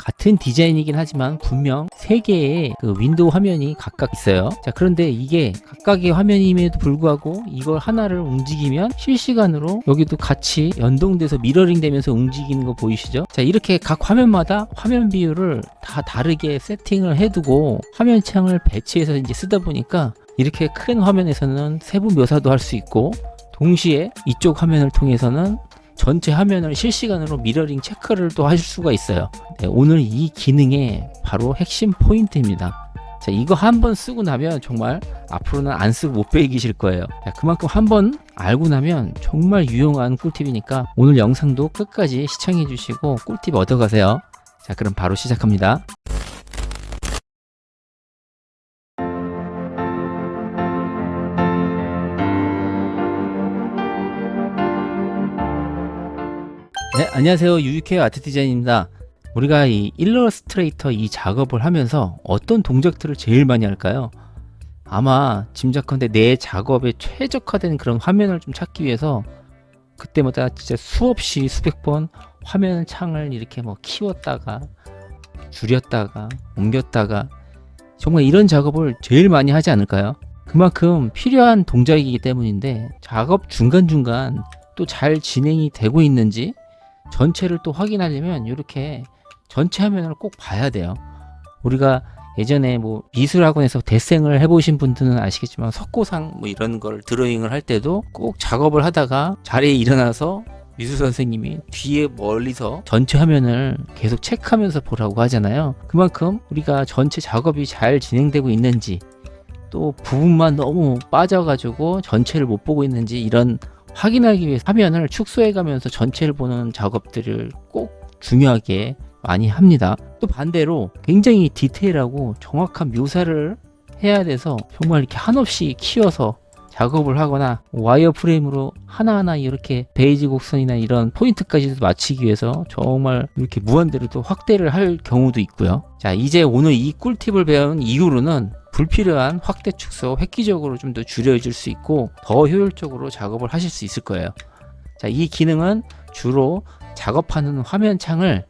같은 디자인이긴 하지만 분명 3개의 그 윈도우 화면이 각각 있어요. 자, 그런데 이게 각각의 화면임에도 불구하고 이걸 하나를 움직이면 실시간으로 여기도 같이 연동돼서 미러링 되면서 움직이는 거 보이시죠? 자, 이렇게 각 화면마다 화면 비율을 다 다르게 세팅을 해두고 화면 창을 배치해서 이제 쓰다 보니까 이렇게 큰 화면에서는 세부 묘사도 할 수 있고, 동시에 이쪽 화면을 통해서는 전체 화면을 실시간으로 미러링 체크를 또 하실 수가 있어요. 네, 오늘 이 기능의 바로 핵심 포인트입니다. 자, 이거 한번 쓰고 나면 정말 앞으로는 안 쓰고 못 베기실 거예요. 자, 그만큼 한번 알고 나면 정말 유용한 꿀팁이니까 오늘 영상도 끝까지 시청해 주시고 꿀팁 얻어가세요. 자, 그럼 바로 시작합니다. 네, 안녕하세요. 유유케어 아트 디자인입니다. 우리가 이 일러스트레이터 이 작업을 하면서 어떤 동작들을 제일 많이 할까요? 아마 짐작컨대 내 작업에 최적화된 그런 화면을 좀 찾기 위해서 그때마다 진짜 수없이 수백 번 화면 창을 이렇게 뭐 키웠다가 줄였다가 옮겼다가 정말 이런 작업을 제일 많이 하지 않을까요? 그만큼 필요한 동작이기 때문인데, 작업 중간중간 또 잘 진행이 되고 있는지 전체를 또 확인하려면 이렇게 전체 화면을 꼭 봐야 돼요. 우리가 예전에 뭐 미술학원에서 데생을 해보신 분들은 아시겠지만 석고상 뭐 이런 걸 드로잉을 할 때도 꼭 작업을 하다가 자리에 일어나서 미술 선생님이 뒤에 멀리서 전체 화면을 계속 체크하면서 보라고 하잖아요. 그만큼 우리가 전체 작업이 잘 진행되고 있는지, 또 부분만 너무 빠져가지고 전체를 못 보고 있는지, 이런 확인하기 위해서 화면을 축소해 가면서 전체를 보는 작업들을 꼭 중요하게 많이 합니다. 또 반대로 굉장히 디테일하고 정확한 묘사를 해야 돼서 정말 이렇게 한없이 키워서 작업을 하거나 와이어 프레임으로 하나하나 이렇게 베이지 곡선이나 이런 포인트까지도 맞추기 위해서 정말 이렇게 무한대로 또 확대를 할 경우도 있고요. 자, 이제 오늘 이 꿀팁을 배운 이후로는 불필요한 확대 축소 획기적으로 좀 더 줄여줄 수 있고 더 효율적으로 작업을 하실 수 있을 거예요. 자, 이 기능은 주로 작업하는 화면 창을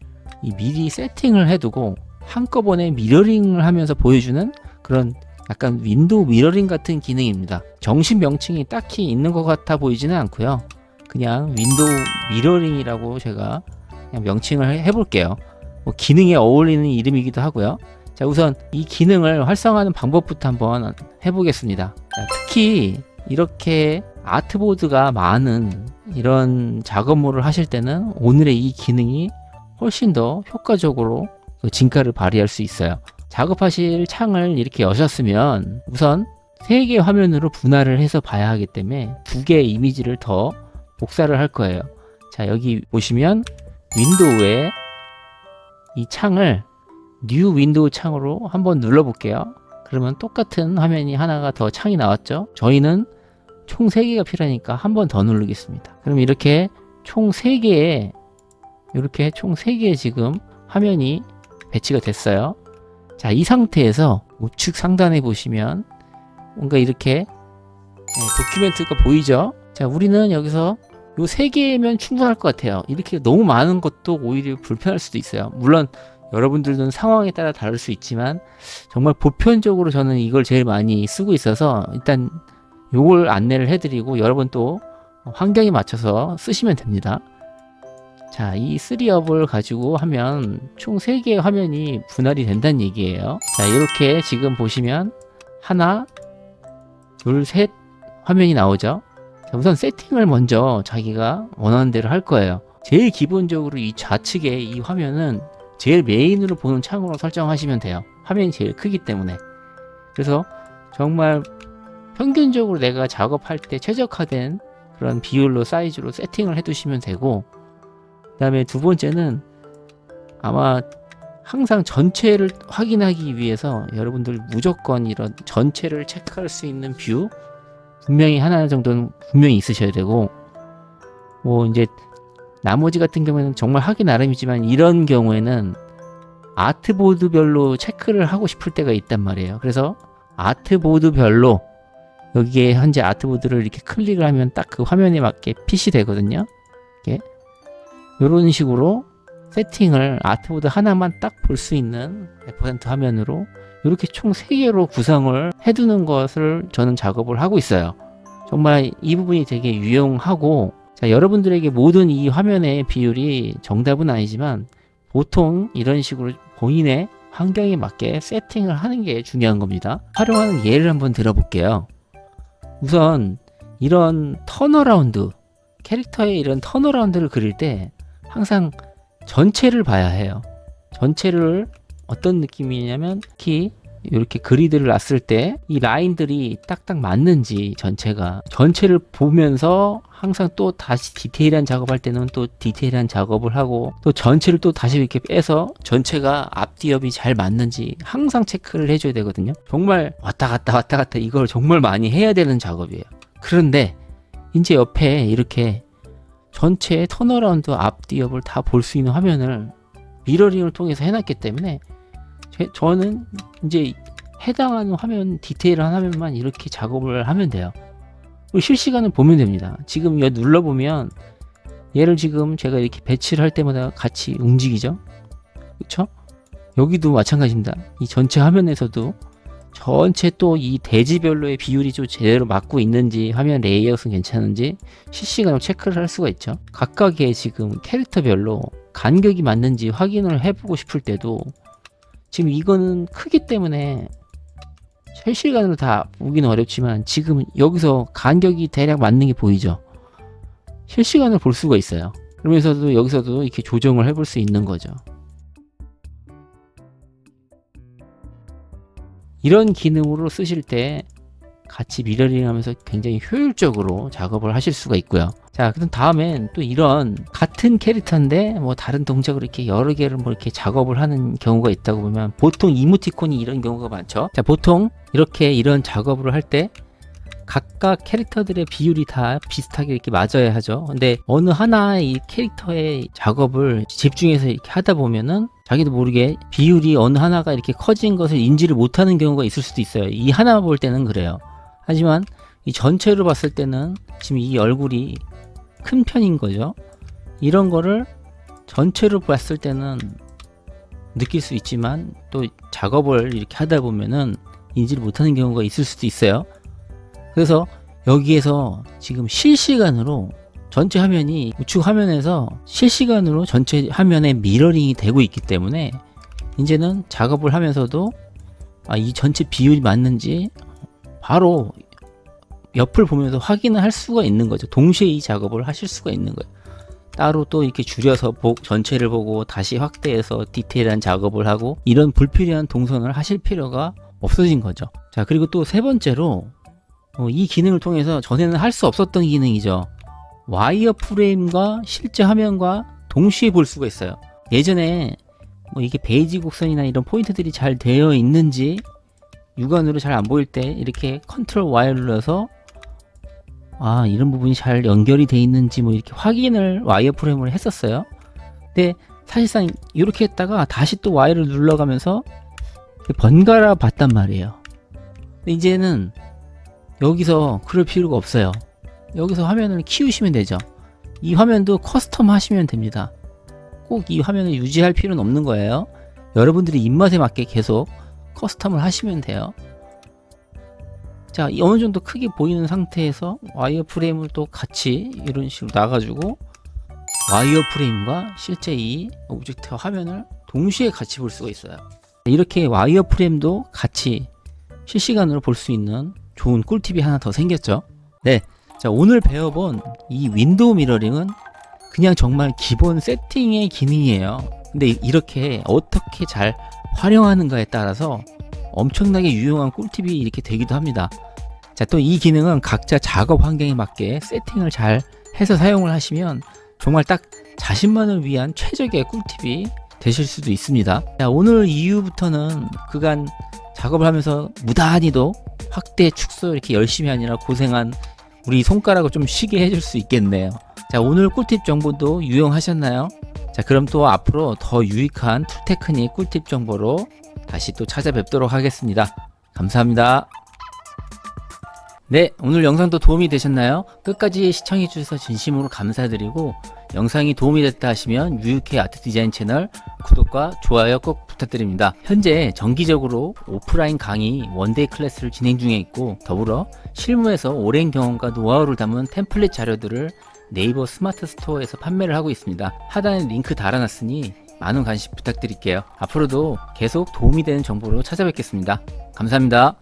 미리 세팅을 해두고 한꺼번에 미러링을 하면서 보여주는 그런 약간 윈도우 미러링 같은 기능입니다. 정식 명칭이 딱히 있는 것 같아 보이지는 않고요. 그냥 윈도우 미러링이라고 제가 그냥 명칭을 해볼게요. 뭐 기능에 어울리는 이름이기도 하고요. 자, 우선 이 기능을 활성화하는 방법부터 한번 해보겠습니다. 자, 특히 이렇게 아트보드가 많은 이런 작업물을 하실 때는 오늘의 이 기능이 훨씬 더 효과적으로 진가를 발휘할 수 있어요. 작업하실 창을 이렇게 여셨으면 우선 3개 화면으로 분할을 해서 봐야 하기 때문에 2개의 이미지를 더 복사를 할 거예요. 자, 여기 보시면 윈도우에 이 창을 뉴 윈도우 창으로 한번 눌러 볼게요. 그러면 똑같은 화면이 하나가 더 창이 나왔죠. 저희는 총 3개가 필요하니까 한 번 더 누르겠습니다. 그럼 이렇게 총 3개의 지금 화면이 배치가 됐어요. 자, 이 상태에서 우측 상단에 보시면 뭔가 이렇게 도큐멘트가 보이죠? 자, 우리는 여기서 요 3개면 충분할 것 같아요. 이렇게 너무 많은 것도 오히려 불편할 수도 있어요. 물론 여러분들은 상황에 따라 다를 수 있지만 정말 보편적으로 저는 이걸 제일 많이 쓰고 있어서 일단 요걸 안내를 해드리고 여러분 또 환경에 맞춰서 쓰시면 됩니다. 자, 이 3업을 가지고 하면 총 3개의 화면이 분할이 된다는 얘기예요. 자, 이렇게 지금 보시면 하나, 둘, 셋 화면이 나오죠. 자, 우선 세팅을 먼저 자기가 원하는 대로 할 거예요. 제일 기본적으로 이 좌측에 이 화면은 제일 메인으로 보는 창으로 설정하시면 돼요. 화면이 제일 크기 때문에. 그래서 정말 평균적으로 내가 작업할 때 최적화된 그런 비율로 사이즈로 세팅을 해 두시면 되고, 그 다음에 두 번째는 아마 항상 전체를 확인하기 위해서 여러분들 무조건 이런 전체를 체크할 수 있는 뷰 분명히 하나 정도는 분명히 있으셔야 되고, 뭐 이제 나머지 같은 경우에는 정말 하기 나름이지만 이런 경우에는 아트보드별로 체크를 하고 싶을 때가 있단 말이에요. 그래서 아트보드별로 여기에 현재 아트보드를 이렇게 클릭을 하면 딱 그 화면에 맞게 핏이 되거든요. 이렇게 이런 식으로 세팅을 아트보드 하나만 딱 볼 수 있는 100% 화면으로 이렇게 총 3개로 구성을 해두는 것을 저는 작업을 하고 있어요. 정말 이 부분이 되게 유용하고, 자, 여러분들에게 모든 이 화면의 비율이 정답은 아니지만 보통 이런 식으로 본인의 환경에 맞게 세팅을 하는 게 중요한 겁니다. 활용하는 예를 한번 들어볼게요. 우선 이런 턴어라운드, 캐릭터의 이런 턴어라운드를 그릴 때 항상 전체를 봐야 해요. 전체를 어떤 느낌이냐면 특히 이렇게 그리드를 놨을 때 이 라인들이 딱딱 맞는지 전체를 보면서 항상 또 다시 디테일한 작업할 때는 또 디테일한 작업을 하고, 또 전체를 또 다시 이렇게 빼서 전체가 앞뒤엽이 잘 맞는지 항상 체크를 해줘야 되거든요. 정말 왔다 갔다 이걸 정말 많이 해야 되는 작업이에요. 그런데 이제 옆에 이렇게 전체 턴어라운드 앞뒤엽을 다 볼 수 있는 화면을 미러링을 통해서 해놨기 때문에 저는 이제 해당하는 화면, 디테일한 화면만 이렇게 작업을 하면 돼요. 실시간을 보면 됩니다. 지금 여기 눌러보면 얘를 지금 제가 이렇게 배치를 할 때마다 같이 움직이죠. 그쵸? 여기도 마찬가지입니다. 이 전체 화면에서도 전체 또 이 대지별로의 비율이 좀 제대로 맞고 있는지, 화면 레이아웃은 괜찮은지 실시간으로 체크를 할 수가 있죠. 각각의 지금 캐릭터별로 간격이 맞는지 확인을 해보고 싶을 때도, 지금 이거는 크기 때문에 실시간으로 다 보기는 어렵지만 지금 여기서 간격이 대략 맞는 게 보이죠. 실시간으로 볼 수가 있어요. 그러면서도 여기서도 이렇게 조정을 해볼 수 있는 거죠. 이런 기능으로 쓰실 때 같이 미러링 하면서 굉장히 효율적으로 작업을 하실 수가 있고요. 자, 그럼 다음엔 또 이런 같은 캐릭터인데 뭐 다른 동작을 이렇게 여러 개를 뭐 이렇게 작업을 하는 경우가 있다고 보면, 보통 이모티콘이 이런 경우가 많죠. 자, 보통 이렇게 이런 작업을 할 때 각각 캐릭터들의 비율이 다 비슷하게 이렇게 맞아야 하죠. 근데 어느 하나의 이 캐릭터의 작업을 집중해서 이렇게 하다 보면은 자기도 모르게 비율이 어느 하나가 이렇게 커진 것을 인지를 못하는 경우가 있을 수도 있어요. 이 하나 볼 때는 그래요. 하지만 이 전체로 봤을 때는 지금 이 얼굴이 큰 편인 거죠. 이런 거를 전체로 봤을 때는 느낄 수 있지만 또 작업을 이렇게 하다 보면은 인지를 못하는 경우가 있을 수도 있어요. 그래서 여기에서 지금 실시간으로 전체 화면이 우측 화면에서 실시간으로 전체 화면에 미러링이 되고 있기 때문에 이제는 작업을 하면서도 이 전체 비율이 맞는지 바로 옆을 보면서 확인을 할 수가 있는 거죠. 동시에 이 작업을 하실 수가 있는 거예요. 따로 또 이렇게 줄여서 전체를 보고 다시 확대해서 디테일한 작업을 하고 이런 불필요한 동선을 하실 필요가 없어진 거죠. 자, 그리고 또 세 번째로 이 기능을 통해서 전에는 할 수 없었던 기능이죠. 와이어 프레임과 실제 화면과 동시에 볼 수가 있어요. 예전에 뭐 이게 베이지 곡선이나 이런 포인트들이 잘 되어 있는지 육안으로 잘 안 보일 때 이렇게 컨트롤 Y를 눌러서 이런 부분이 잘 연결이 돼 있는지 뭐 이렇게 확인을 와이어 프레임을 했었어요. 근데 사실상 이렇게 했다가 다시 또 Y를 눌러가면서 번갈아 봤단 말이에요. 근데 이제는 여기서 그럴 필요가 없어요. 여기서 화면을 키우시면 되죠. 이 화면도 커스텀 하시면 됩니다. 꼭 이 화면을 유지할 필요는 없는 거예요. 여러분들이 입맛에 맞게 계속 커스텀을 하시면 돼요. 자, 어느 정도 크게 보이는 상태에서 와이어 프레임을 또 같이 이런 식으로 놔가지고 와이어 프레임과 실제 이 오브젝트 화면을 동시에 같이 볼 수가 있어요. 이렇게 와이어 프레임도 같이 실시간으로 볼 수 있는 좋은 꿀팁이 하나 더 생겼죠. 네, 자, 오늘 배워본 이 윈도우 미러링은 그냥 정말 기본 세팅의 기능이에요. 근데 이렇게 어떻게 잘 활용하는가에 따라서 엄청나게 유용한 꿀팁이 이렇게 되기도 합니다. 자, 또 이 기능은 각자 작업 환경에 맞게 세팅을 잘 해서 사용을 하시면 정말 딱 자신만을 위한 최적의 꿀팁이 되실 수도 있습니다. 자, 오늘 이후부터는 그간 작업을 하면서 무단히도 확대, 축소 이렇게 열심히 하느라 고생한 우리 손가락을 좀 쉬게 해줄 수 있겠네요. 자, 오늘 꿀팁 정보도 유용하셨나요? 자, 그럼 또 앞으로 더 유익한 툴테크닉 꿀팁 정보로 다시 또 찾아뵙도록 하겠습니다. 감사합니다. 네, 오늘 영상도 도움이 되셨나요? 끝까지 시청해 주셔서 진심으로 감사드리고 영상이 도움이 됐다 하시면 UUK 아트 디자인 채널 구독과 좋아요 꼭 부탁드립니다. 현재 정기적으로 오프라인 강의 원데이 클래스를 진행 중에 있고, 더불어 실무에서 오랜 경험과 노하우를 담은 템플릿 자료들을 네이버 스마트 스토어에서 판매를 하고 있습니다. 하단에 링크 달아놨으니 많은 관심 부탁드릴게요. 앞으로도 계속 도움이 되는 정보로 찾아뵙겠습니다. 감사합니다.